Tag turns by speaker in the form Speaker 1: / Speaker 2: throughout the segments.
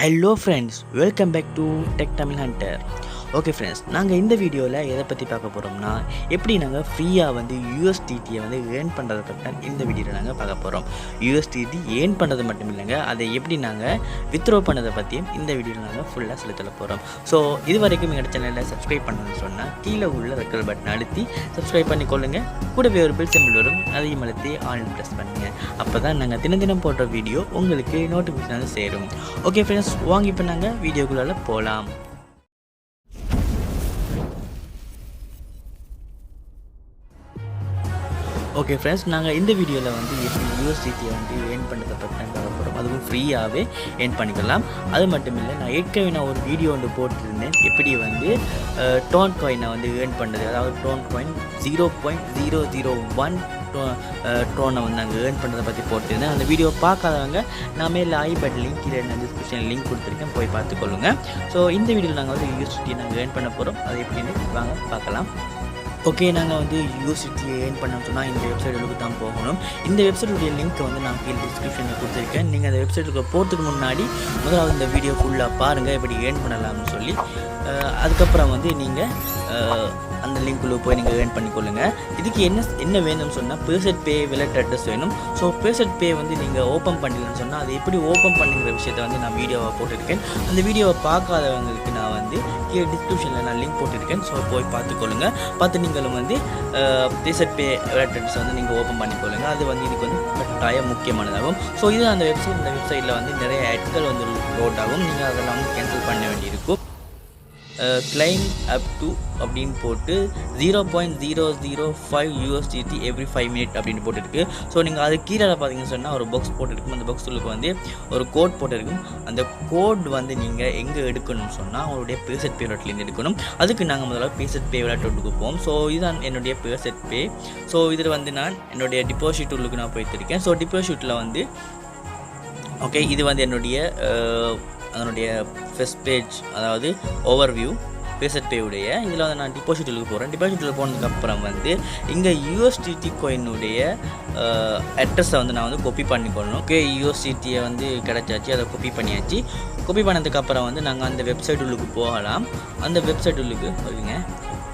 Speaker 1: Hello friends, welcome back to Techtamilhunter. Okay friends, நாங்கள் இந்த வீடியோவில் எதை பற்றி பார்க்க போகிறோம்னா, எப்படி நாங்கள் ஃப்ரீயாக வந்து யூஎஸ்டிடியை வந்து ஏர்ன் பண்ணுறதை பற்றி தான் இந்த வீடியோவில் நாங்கள் பார்க்க போகிறோம். யூஎஸ்டிடி ஏர்ன் பண்ணுறது மட்டும் இல்லைங்க, அதை எப்படி நாங்கள் வித்ட்ரா பண்ணதை பற்றியும் இந்த வீடியோவில் நாங்கள் ஃபுல்லாக சொல்ல போகிறோம். ஸோ இது வரைக்கும் எங்கள் சேனலில் சப்ஸ்கிரைப் பண்ணணும்னு சொன்னால் கீழே உள்ள ரெக்கல் பட்டன் அழுத்தி சப்ஸ்கிரைப் பண்ணிக்கொள்ளுங்க. கூடவே ஒரு பில் சிம்பிள் வரும், அதையும் அழுத்தி ஆல் ப்ரெஸ் பண்ணுங்கள். அப்போ தான் நாங்கள் தினம் போடுற வீடியோ உங்களுக்கு நோட்டிஃபிகேஷன் சேரும். ஓகே ஃப்ரெண்ட்ஸ், வாங்க இப்போ நாங்கள் வீடியோக்குள்ளால் போகலாம். ஓகே ஃப்ரெண்ட்ஸ், நாங்கள் இந்த வீடியோவில் வந்து எப்படி யூஎஸ்டிடியை வந்து ஏர்ன் பண்ணுறதை பற்றி தான் பார்க்க போகிறோம். அதுவும் ஃப்ரீயாகவே ஏர்ன் பண்ணிக்கலாம். அது மட்டும் இல்லை, நான் ஏற்கனவே ஒரு வீடியோ வந்து போட்டிருந்தேன், எப்படி வந்து டோன் காயினை வந்து ஏர்ன் பண்ணுறது. அதாவது டோன் காயின் 0.001 டோனை வந்து நாங்கள் ஏர்ன் பண்ணுறதை பற்றி போட்டிருந்தேன். அந்த வீடியோ பார்க்காதவங்க நான் மேலே ஐபட் லிங்க் கீழே டிஸ்கிரிப்ஷன் லிங்க் கொடுத்துருக்கேன், போய் பார்த்துக்கொள்ளுங்க. ஸோ இந்த வீடியோவில் நாங்கள் வந்து யூஎஸ்டிடியை நாங்கள் ஏர்ன் பண்ண போகிறோம். அது எப்படின்னு வாங்க பார்க்கலாம். ஓகே, நாங்கள் வந்து யூஎஸ்டிடியை ஏர்ன் பண்ணோம்னு சொன்னால் இந்த வெப்சைட்டுக்கு தான் போகணும். இந்த வெப்சைட்டுடைய லிங்க் வந்து நான் கீழே டிஸ்கிரிப்ஷனில் கொடுத்துருக்கேன். நீங்கள் அந்த வெப்சைட்டுக்கு போகிறதுக்கு முன்னாடி முதலாவது இந்த வீடியோ ஃபுல்லாக பாருங்கள், எப்படி ஏர்ன் பண்ணலாம்னு சொல்லி. அதுக்கப்புறம் வந்து நீங்கள் அந்த லிங்க்குள்ளே போய் நீங்கள் ஏர்ன் பண்ணிக்கொள்ளுங்கள். இதுக்கு என்ன வேணும்னு சொன்னால் Faucet Pay வாலெட் அட்ரஸ் வேணும். ஸோ Faucet Pay வந்து நீங்கள் ஓப்பன் பண்ணலன்னு சொன்னால் அது எப்படி ஓப்பன் பண்ணுங்கிற விஷயத்தை வந்து நான் வீடியோவை போட்டிருக்கேன். அந்த வீடியோவை பார்க்காதவங்களுக்கு நான் வந்து கீழே டிஸ்கிரிப்ஷனில் நான் லிங்க் போட்டிருக்கேன். ஸோ போய் பார்த்துக்கொள்ளுங்கள். பார்த்து நீங்களும் வந்து Faucet Pay வாலெட் அட்ரஸ் வந்து நீங்கள் ஓப்பன் பண்ணிக்கொள்ளுங்கள். அது வந்து இதுக்கு வந்து கட்டாயம் முக்கியமானதாகும். ஸோ இது அந்த வெப்சைட், இந்த வெப்சைட்டில் வந்து நிறைய ஆட்கள் வந்து லோட் ஆகும். நீங்கள் அதெல்லாம் வந்து கேன்சல் பண்ண வேண்டியிருக்கும். கிளைம் அப் டு அப்படின்னு போட்டு 0.005 USDT எவ்ரி 5 மினிட் அப்படின்னு போட்டுருக்கு. ஸோ நீங்கள் அது கீழே பார்த்தீங்கன்னு சொன்னால் ஒரு பாக்ஸ் போட்டுருக்கும். அந்த பாக்ஸுக்கு வந்து ஒரு கோட் போட்டுருக்கும். அந்த கோட் வந்து நீங்கள் எங்கே எடுக்கணும்னு சொன்னால் அவங்களுடைய Faucet Pay வாலெட்லேருந்து எடுக்கணும். அதுக்கு நாங்கள் முதல்ல Faucet Pay வாலெட்டுக்கு போவோம். ஸோ இதுதான் என்னுடைய Faucet Pay. ஸோ இதில் வந்து நான் என்னுடைய டிபாசிட் உள்ளுக்கு நான் போய்த்திருக்கேன். ஸோ டிபாசிட்டில் வந்து ஓகே, இது வந்து அதனுடைய ஃபர்ஸ்ட் பேஜ், அதாவது ஓவர்வியூ Faucet Pay உடைய. இதில் வந்து நான் டிபாசிட்டுக்கு போகிறேன். டிபாசிட்டில் போனதுக்கப்புறம் வந்து இங்கே யூஎஸ்டிடி கோயினுடைய அட்ரஸை வந்து நான் வந்து காப்பி பண்ணிக்கொள்ளணும். ஓகே, யூஎஸ்டிடியை வந்து கிடச்சாச்சு, அதை காப்பி பண்ணியாச்சு. காப்பி பண்ணதுக்கப்புறம் வந்து நாங்கள் அந்த வெப்சைட் உள்ளுக்கு போகலாம். அந்த வெப்சைட் உள்ளுக்கு வருவீங்க.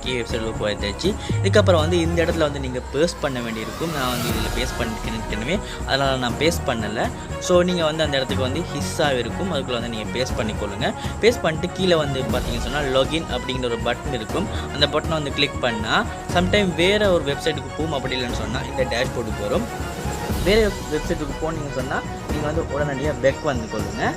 Speaker 1: வெப்சைட்டில் போயாச்சு. இதுக்கப்புறம் வந்து இந்த இடத்துல வந்து நீங்கள் பேஸ்ட் பண்ண வேண்டியிருக்கும். நான் வந்து இதில் பேஸ்ட் பண்ணிருக்கேன், அதனால் நான் பேஸ்ட் பண்ணலை. ஸோ நீங்கள் வந்து அந்த இடத்துக்கு வந்து ஹிஸ்ஸாக இருக்கும், அதுக்குள்ளே வந்து நீங்கள் பேஸ்ட் பண்ணிக்கொள்ளுங்கள். பேஸ்ட் பண்ணிட்டு கீழே வந்து பார்த்தீங்கன்னு சொன்னால் லாகின் அப்படிங்கிற ஒரு பட்டன் இருக்கும். அந்த பட்டனை வந்து கிளிக் பண்ணால் சம்டைம் வேறு ஒரு வெப்சைட்டுக்கு போகும். அப்படி இல்லைன்னு சொன்னால் இந்த டேஷ்போர்டுக்கு வரும். வேறு வெப்சைட்டுக்கு போனீங்கன்னு சொன்னால் நீங்கள் வந்து உடனடியாக பேக் வந்து கொள்ளுங்கள்.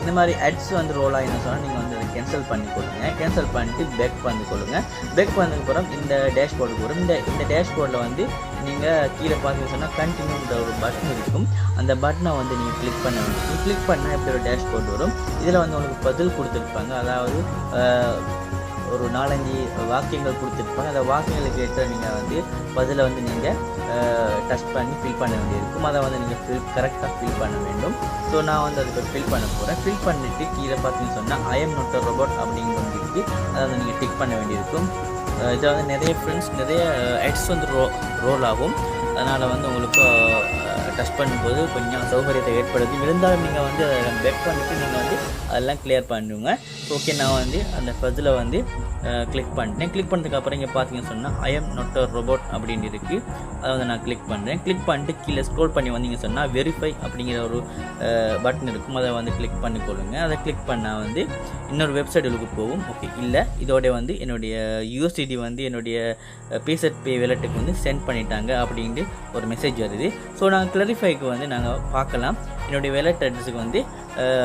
Speaker 1: இந்த மாதிரி அட்ஸ் வந்து ரோல் ஆகின்னு சொன்னால் நீங்கள் வந்து அதை கேன்சல் பண்ணிக்கொள்ளுங்க. கேன்சல் பண்ணிட்டு பேக் வந்து கொள்ளுங்கள். பேக் வந்ததுக்கப்புறம் இந்த டேஷ்போர்டுக்கு வரும். இந்த டேஷ்போர்டில் வந்து நீங்கள் கீழே பார்த்தீங்கன்னு சொன்னால் கண்டினியூன்ற ஒரு பட்டன் இருக்கும். அந்த பட்டனை வந்து நீங்கள் கிளிக் பண்ண வேண்டியது. கிளிக் பண்ணால் இப்படி ஒரு டேஷ்போர்டு வரும். இதில் வந்து உங்களுக்கு பதில் கொடுத்துருப்பாங்க. அதாவது ஒரு 4-5 வாக்கியங்கள் கொடுத்துருப்பாங்க. அந்த வாக்கியங்களுக்கு ஏற்ற நீங்கள் வந்து பதிலை வந்து நீங்கள் டச் பண்ணி ஃபில் பண்ண வேண்டியிருக்கும். அதை வந்து நீங்கள் கரெக்டாக ஃபில் பண்ண வேண்டும். ஸோ நான் வந்து அதுக்கு ஃபில் பண்ண போகிறேன். ஃபில் பண்ணிவிட்டு கீழே பார்த்தீங்கன்னு சொன்னால் I am not a robot அப்படிங்கிற வந்து இருக்குது. அதை வந்து நீங்கள் டிக் பண்ண வேண்டியிருக்கும். இதில் வந்து நிறைய ஆட்ஸ் வந்து ரோல் ஆகும். அதனால் வந்து உங்களுக்கு டச் பண்ணும்போது கொஞ்சம் சௌகரியத்தை ஏற்படுத்தும். இருந்தாலும் நீங்கள் வந்து அதை பேக் பண்ணிவிட்டு நீங்கள் வந்து அதெல்லாம் கிளியர் பண்ணுங்க. ஓகே, நான் வந்து அந்த ஃபர்ஸ்டில் வந்து கிளிக் பண்ணிட்டேன். கிளிக் பண்ணதுக்கப்புறம் இங்கே பார்த்தீங்கன்னு சொன்னால் I am not a robot அப்படின்னு இருக்குது. அதை வந்து நான் கிளிக் பண்ணுறேன். கிளிக் பண்ணிட்டு கீழே ஸ்க்ரோல் பண்ணி வந்தீங்க சொன்னால் வெரிஃபை அப்படிங்கிற ஒரு பட்டன் இருக்கும். அதை வந்து கிளிக் பண்ணிக்கொள்ளுங்க. அதை கிளிக் பண்ணால் வந்து இன்னொரு வெப்சைட்டுக்கு போகும். ஓகே, இல்லை இதோட வந்து என்னுடைய யூஎஸ்டிடி வந்து என்னுடைய Faucet Pay வாலெட்டுக்கு வந்து சென்ட் பண்ணிட்டாங்க அப்படின்ட்டு ஒரு மெசேஜ் வருது. ஸோ நாங்கள் கிளாரிஃபைக்கு வந்து நாங்கள் பார்க்கலாம் என்னுடைய வாலெட் அட்ரஸுக்கு வந்து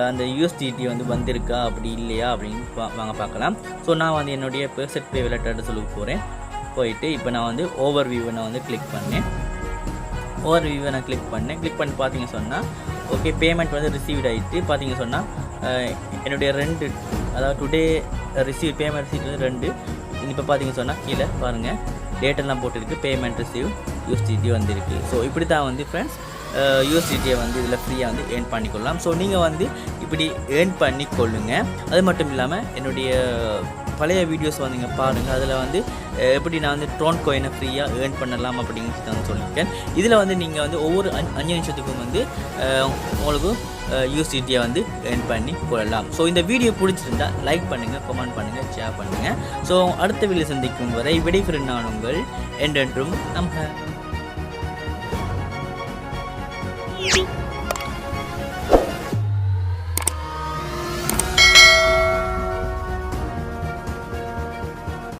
Speaker 1: அந்த யூஎஸ்டிடி வந்து வந்திருக்கா அப்படி இல்லையா அப்படின்னு வாங்க பார்க்கலாம். ஸோ நான் வந்து என்னுடைய Faucet Pay வாலெட் அட்ரஸுக்கு போகிறேன். போயிட்டு இப்போ நான் வந்து ஓவர்வியூவை நான் வந்து கிளிக் பண்ணேன். ஓவர்வியூவை நான் கிளிக் பண்ணி பார்த்தீங்க சொன்னால் ஓகே, பேமெண்ட் வந்து ரிசீவ்ட் ஆகிட்டு பார்த்தீங்க சொன்னால் என்னுடைய 2, அதாவது டுடே பேமெண்ட் ரிசீவ் வந்து 2. இப்போ பார்த்தீங்க சொன்னால் கீழே பாருங்கள் டேட்டெல்லாம் போட்டுருக்கு. பேமெண்ட் ரிசீவ் USDT வந்திருக்கு. ஸோ இப்படி தான் வந்து ஃப்ரெண்ட்ஸ் USDT வந்து இதில் ஃப்ரீயாக வந்து ஏர்ன் பண்ணிக்கொள்ளலாம். ஸோ நீங்கள் வந்து இப்படி ஏர்ன் பண்ணி கொள்ளுங்க. அது மட்டும் இல்லாமல் என்னுடைய பழைய வீடியோஸ் வந்து நீங்கள் பாருங்கள். அதில் வந்து எப்படி நான் வந்து ட்ரோன் கோயினை ஃப்ரீயாக ஏர்ன் பண்ணலாம் அப்படின்னு நான் சொல்லியிருக்கேன். இதில் வந்து நீங்கள் வந்து ஒவ்வொரு 5 நிமிஷத்துக்கும் வந்து உங்களுக்கு USDT வந்து ஏர்ன் பண்ணி கொள்ளலாம். ஸோ இந்த வீடியோ பிடிச்சிருந்தா லைக் பண்ணுங்கள், கமெண்ட் பண்ணுங்கள், ஷேர் பண்ணுங்கள். ஸோ அடுத்த வீடியோ சந்திக்கும் வரை விடைபெறும் நான் உங்கள் என்றென்றும் நம்ம